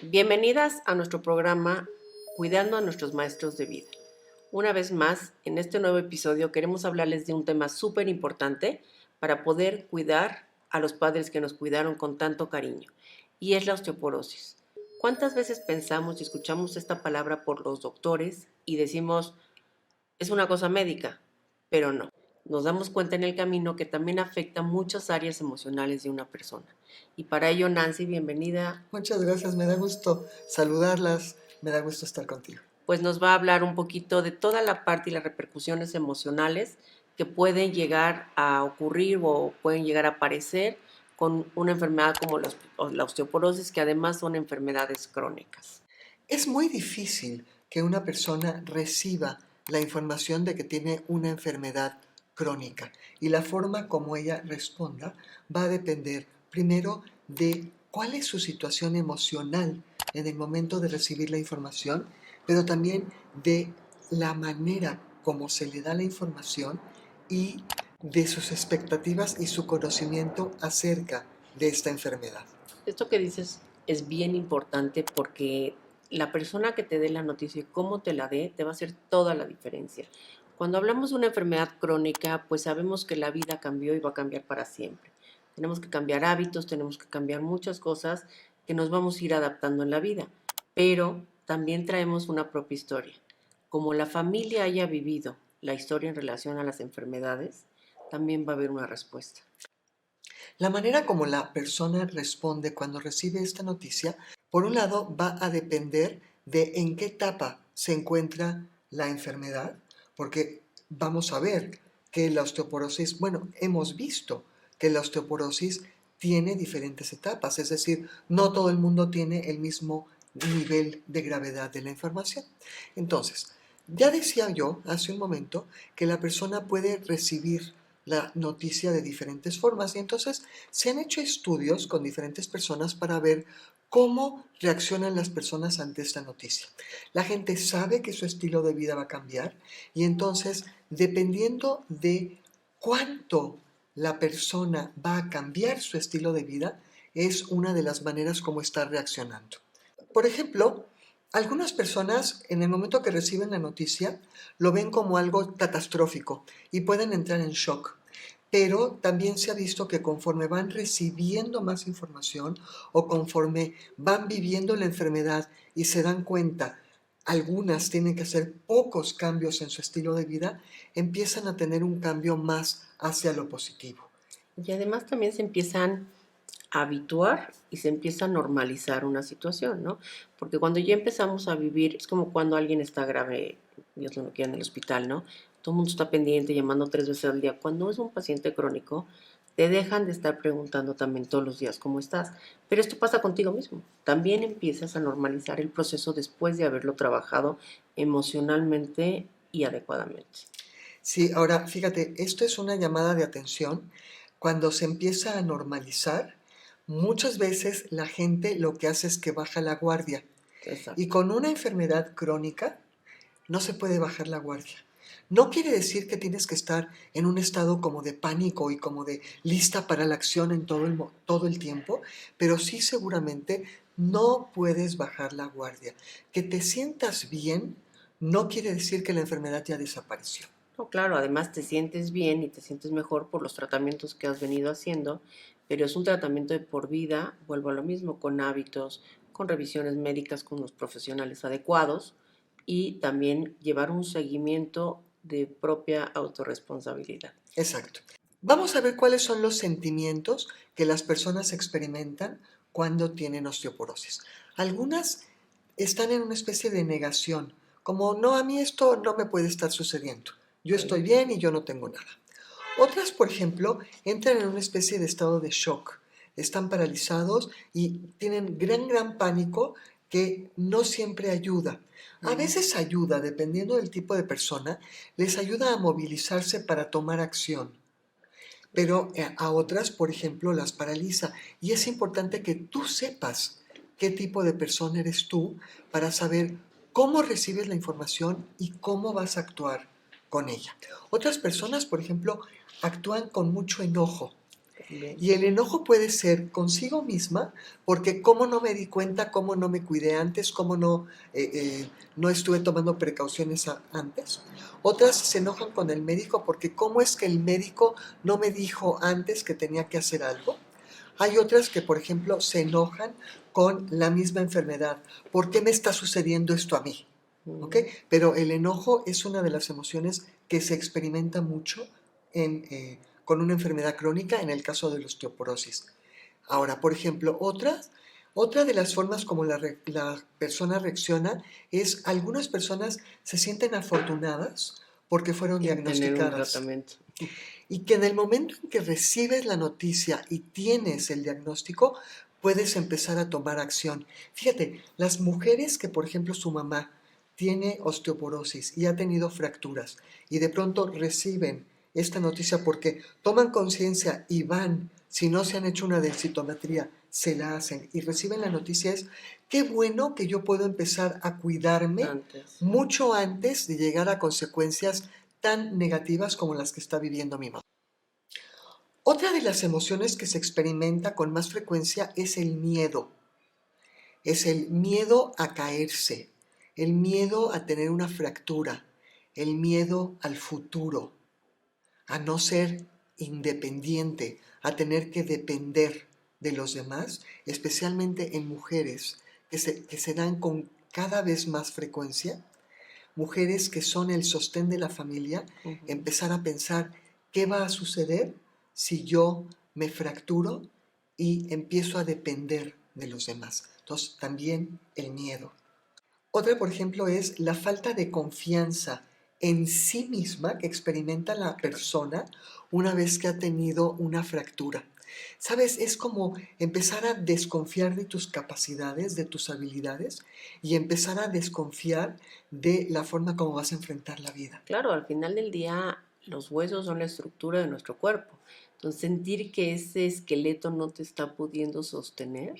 Bienvenidas a nuestro programa Cuidando a nuestros maestros de vida. Una vez más, en este nuevo episodio queremos hablarles de un tema súper importante para poder cuidar a los padres que nos cuidaron con tanto cariño, y es la osteoporosis. ¿Cuántas veces pensamos y escuchamos esta palabra por los doctores y decimos, es una cosa médica? Pero no. Nos damos cuenta en el camino que también afecta muchas áreas emocionales de una persona. Y para ello, Nancy, bienvenida. Muchas gracias, me da gusto saludarlas, me da gusto estar contigo. Pues nos va a hablar un poquito de toda la parte y las repercusiones emocionales que pueden llegar a ocurrir o pueden llegar a aparecer con una enfermedad como la osteoporosis, que además son enfermedades crónicas. Es muy difícil que una persona reciba la información de que tiene una enfermedad crónica y la forma como ella responda va a depender primero de cuál es su situación emocional en el momento de recibir la información, pero también de la manera como se le da la información y de sus expectativas y su conocimiento acerca de esta enfermedad. Esto que dices es bien importante porque la persona que te dé la noticia y cómo te la dé te va a hacer toda la diferencia. Cuando hablamos de una enfermedad crónica, pues sabemos que la vida cambió y va a cambiar para siempre. Tenemos que cambiar hábitos, tenemos que cambiar muchas cosas que nos vamos a ir adaptando en la vida, pero también traemos una propia historia. Como la familia haya vivido la historia en relación a las enfermedades, también va a haber una respuesta. La manera como la persona responde cuando recibe esta noticia, por un lado, va a depender de en qué etapa se encuentra la enfermedad, porque vamos a ver que la osteoporosis, hemos visto que la osteoporosis tiene diferentes etapas, es decir, no todo el mundo tiene el mismo nivel de gravedad de la enfermación. Entonces, ya decía yo hace un momento que la persona puede recibir la noticia de diferentes formas y entonces se han hecho estudios con diferentes personas para ver cómo reaccionan las personas ante esta noticia. La gente sabe que su estilo de vida va a cambiar y entonces, dependiendo de cuánto la persona va a cambiar su estilo de vida, es una de las maneras como está reaccionando. Por ejemplo, algunas personas en el momento que reciben la noticia lo ven como algo catastrófico y pueden entrar en shock. Pero también se ha visto que conforme van recibiendo más información o conforme van viviendo la enfermedad y se dan cuenta, algunas tienen que hacer pocos cambios en su estilo de vida, empiezan a tener un cambio más hacia lo positivo. Y además también se empiezan a habituar y se empieza a normalizar una situación, ¿no? Porque cuando ya empezamos a vivir, es como cuando alguien está grave, Dios no lo quiera, en el hospital, ¿no? Todo el mundo está pendiente, llamando 3 veces al día. Cuando es un paciente crónico, te dejan de estar preguntando también todos los días cómo estás. Pero esto pasa contigo mismo. También empiezas a normalizar el proceso después de haberlo trabajado emocionalmente y adecuadamente. Sí, ahora fíjate, esto es una llamada de atención. Cuando se empieza a normalizar, muchas veces la gente lo que hace es que baja la guardia. Exacto. Y con una enfermedad crónica no se puede bajar la guardia. No quiere decir que tienes que estar en un estado como de pánico y como de lista para la acción en todo el tiempo, pero sí seguramente no puedes bajar la guardia. Que te sientas bien no quiere decir que la enfermedad ya desapareció. No, claro, además te sientes bien y te sientes mejor por los tratamientos que has venido haciendo, pero es un tratamiento de por vida, vuelvo a lo mismo, con hábitos, con revisiones médicas con los profesionales adecuados y también llevar un seguimiento de propia autorresponsabilidad. Exacto. Vamos a ver cuáles son los sentimientos que las personas experimentan cuando tienen osteoporosis. Algunas están en una especie de negación, como no, a mí esto no me puede estar sucediendo. Yo estoy bien y yo no tengo nada. Otras, por ejemplo, entran en una especie de estado de shock. Están paralizados y tienen gran pánico que no siempre ayuda. A veces ayuda, dependiendo del tipo de persona, les ayuda a movilizarse para tomar acción. Pero a otras, por ejemplo, las paraliza. Y es importante que tú sepas qué tipo de persona eres tú para saber cómo recibes la información y cómo vas a actuar con ella. Otras personas, por ejemplo, actúan con mucho enojo. También. Y el enojo puede ser consigo misma, porque cómo no me di cuenta, cómo no me cuidé antes, cómo no estuve tomando precauciones antes. Otras se enojan con el médico porque cómo es que el médico no me dijo antes que tenía que hacer algo. Hay otras que, por ejemplo, se enojan con la misma enfermedad. ¿Por qué me está sucediendo esto a mí? ¿Ok? Pero el enojo es una de las emociones que se experimenta mucho con una enfermedad crónica, en el caso de la osteoporosis. Ahora, por ejemplo, otra de las formas como la persona reacciona es algunas personas se sienten afortunadas porque fueron En tener un diagnosticadas. tratamiento. Y que en el momento en que recibes la noticia y tienes el diagnóstico, puedes empezar a tomar acción. Fíjate, las mujeres que, por ejemplo, su mamá tiene osteoporosis y ha tenido fracturas y de pronto reciben esta noticia porque toman conciencia y van, si no se han hecho una densitometría, se la hacen y reciben la noticia, es qué bueno que yo puedo empezar a cuidarme mucho antes de llegar a consecuencias tan negativas como las que está viviendo mi mamá. Otra de las emociones que se experimenta con más frecuencia es el miedo. Es el miedo a caerse, el miedo a tener una fractura, el miedo al futuro, a no ser independiente, a tener que depender de los demás, especialmente en mujeres que se dan con cada vez más frecuencia, mujeres que son el sostén de la familia, empezar a pensar qué va a suceder si yo me fracturo y empiezo a depender de los demás. Entonces, también el miedo. Otra, por ejemplo, es la falta de confianza en sí misma que experimenta la persona una vez que ha tenido una fractura. ¿Sabes? Es como empezar a desconfiar de tus capacidades, de tus habilidades y empezar a desconfiar de la forma como vas a enfrentar la vida. Claro, al final del día los huesos son la estructura de nuestro cuerpo. Entonces, sentir que ese esqueleto no te está pudiendo sostener,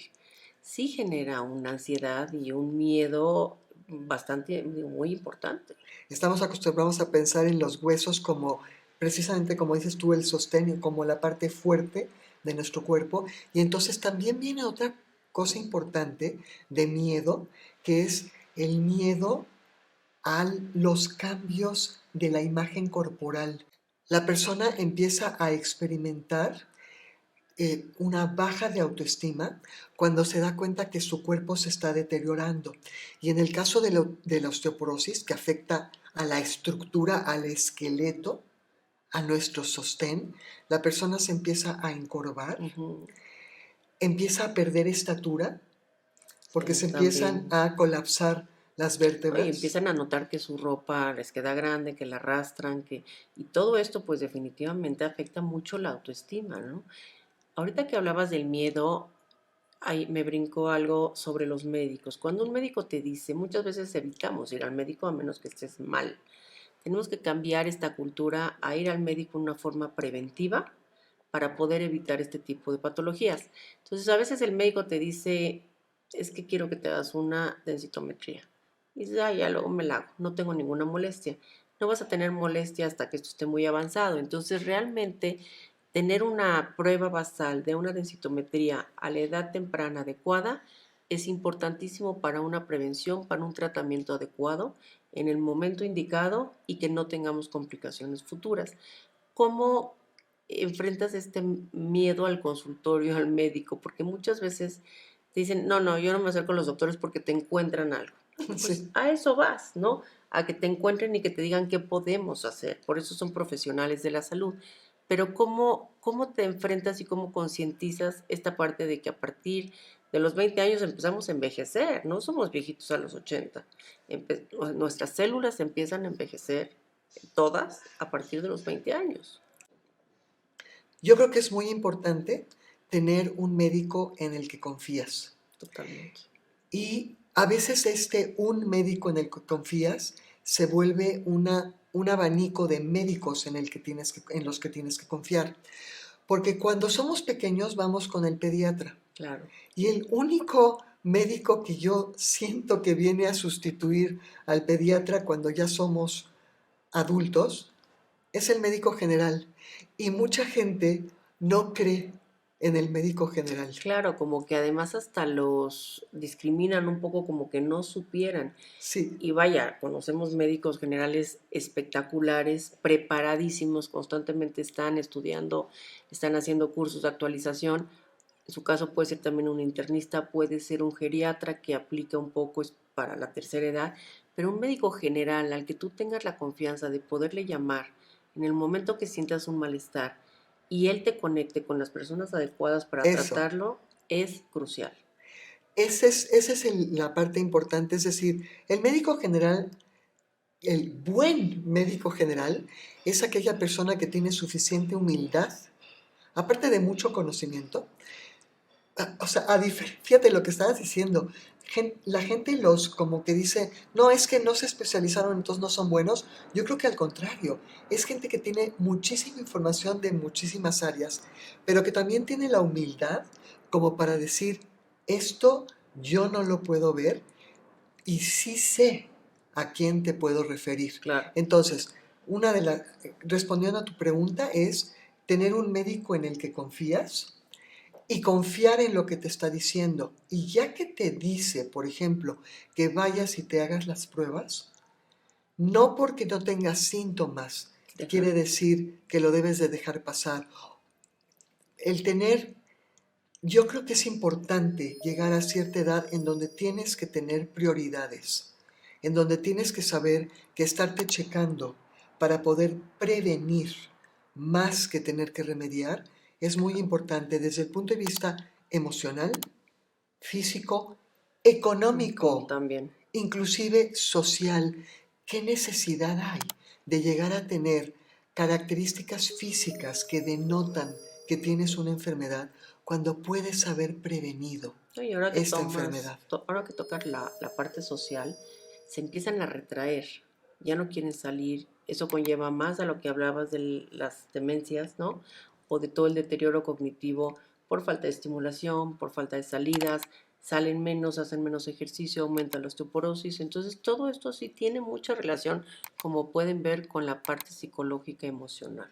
sí genera una ansiedad y un miedo bastante, muy importante. Estamos acostumbrados a pensar en los huesos como, precisamente como dices tú, el sostén, como la parte fuerte de nuestro cuerpo. Y entonces también viene otra cosa importante de miedo, que es el miedo a los cambios de la imagen corporal. La persona empieza a experimentar una baja de autoestima cuando se da cuenta que su cuerpo se está deteriorando. Y en el caso de la osteoporosis, que afecta a la estructura, al esqueleto, a nuestro sostén, la persona se empieza a encorvar, empieza a perder estatura, porque se empiezan a colapsar las vértebras. Y empiezan a notar que su ropa les queda grande, que la arrastran, y todo esto pues definitivamente afecta mucho la autoestima, ¿no? Ahorita que hablabas del miedo, ahí me brincó algo sobre los médicos. Cuando un médico te dice, muchas veces evitamos ir al médico a menos que estés mal. Tenemos que cambiar esta cultura a ir al médico de una forma preventiva para poder evitar este tipo de patologías. Entonces, a veces el médico te dice, es que quiero que te hagas una densitometría. Y dices, ya luego me la hago, no tengo ninguna molestia. No vas a tener molestia hasta que esto esté muy avanzado. Entonces, realmente, tener una prueba basal de una densitometría a la edad temprana adecuada es importantísimo para una prevención, para un tratamiento adecuado en el momento indicado y que no tengamos complicaciones futuras. ¿Cómo enfrentas este miedo al consultorio, al médico? Porque muchas veces te dicen, no, yo no me acerco a los doctores porque te encuentran algo. Pues Sí. a eso vas, ¿no? A que te encuentren y que te digan qué podemos hacer. Por eso son profesionales de la salud. Pero ¿cómo te enfrentas y cómo concientizas esta parte de que a partir de los 20 años empezamos a envejecer? No somos viejitos a los 80. Nuestras células empiezan a envejecer todas a partir de los 20 años. Yo creo que es muy importante tener un médico en el que confías. Totalmente. Y a veces un médico en el que confías se vuelve un abanico de médicos en los que tienes que confiar. Porque cuando somos pequeños vamos con el pediatra. Claro. Y el único médico que yo siento que viene a sustituir al pediatra cuando ya somos adultos es el médico general. Y mucha gente no cree en el médico general. Claro, como que además hasta los discriminan un poco como que no supieran. Sí, Y vaya, conocemos médicos generales espectaculares, preparadísimos, constantemente están estudiando, están haciendo cursos de actualización. En su caso puede ser también un internista, puede ser un geriatra que aplica un poco para la tercera edad, pero un médico general al que tú tengas la confianza de poderle llamar en el momento que sientas un malestar y él te conecte con las personas adecuadas para eso. tratarlo es crucial. Esa es la parte importante. Es decir, el médico general, el buen médico general, es aquella persona que tiene suficiente humildad, aparte de mucho conocimiento. O sea, fíjate lo que estabas diciendo. La gente los como que dice, no, es que no se especializaron, entonces no son buenos. Yo creo que al contrario, es gente que tiene muchísima información de muchísimas áreas, pero que también tiene la humildad como para decir, esto yo no lo puedo ver y sí sé a quién te puedo referir. Claro, Entonces, respondiendo a tu pregunta es tener un médico en el que confías y confiar en lo que te está diciendo. Y ya que te dice, por ejemplo, que vayas y te hagas las pruebas, no porque no tengas síntomas quiere déjalo. decir que lo debes de dejar pasar. El tener, yo creo que es importante llegar a cierta edad en donde tienes que tener prioridades, en donde tienes que saber que estarte checando para poder prevenir más que tener que remediar es muy importante desde el punto de vista emocional, físico, económico, También. inclusive social. ¿Qué necesidad hay de llegar a tener características físicas que denotan que tienes una enfermedad cuando puedes haber prevenido No, y ahora que esta tomas, enfermedad? ahora que tocas la parte social, se empiezan a retraer, ya no quieren salir. Eso conlleva más a lo que hablabas de las demencias, ¿no? O de todo el deterioro cognitivo por falta de estimulación, por falta de salidas, salen menos, hacen menos ejercicio, aumenta la osteoporosis. Entonces, todo esto sí tiene mucha relación, como pueden ver, con la parte psicológica y emocional.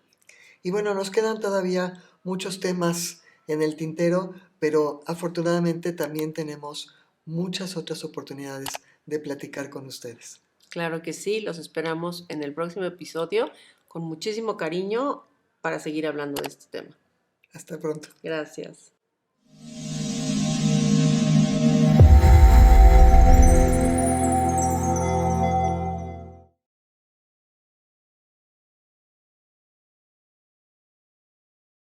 Y bueno, nos quedan todavía muchos temas en el tintero, pero afortunadamente también tenemos muchas otras oportunidades de platicar con ustedes. Claro que sí, los esperamos en el próximo episodio con muchísimo cariño para seguir hablando de este tema. Hasta pronto. Gracias.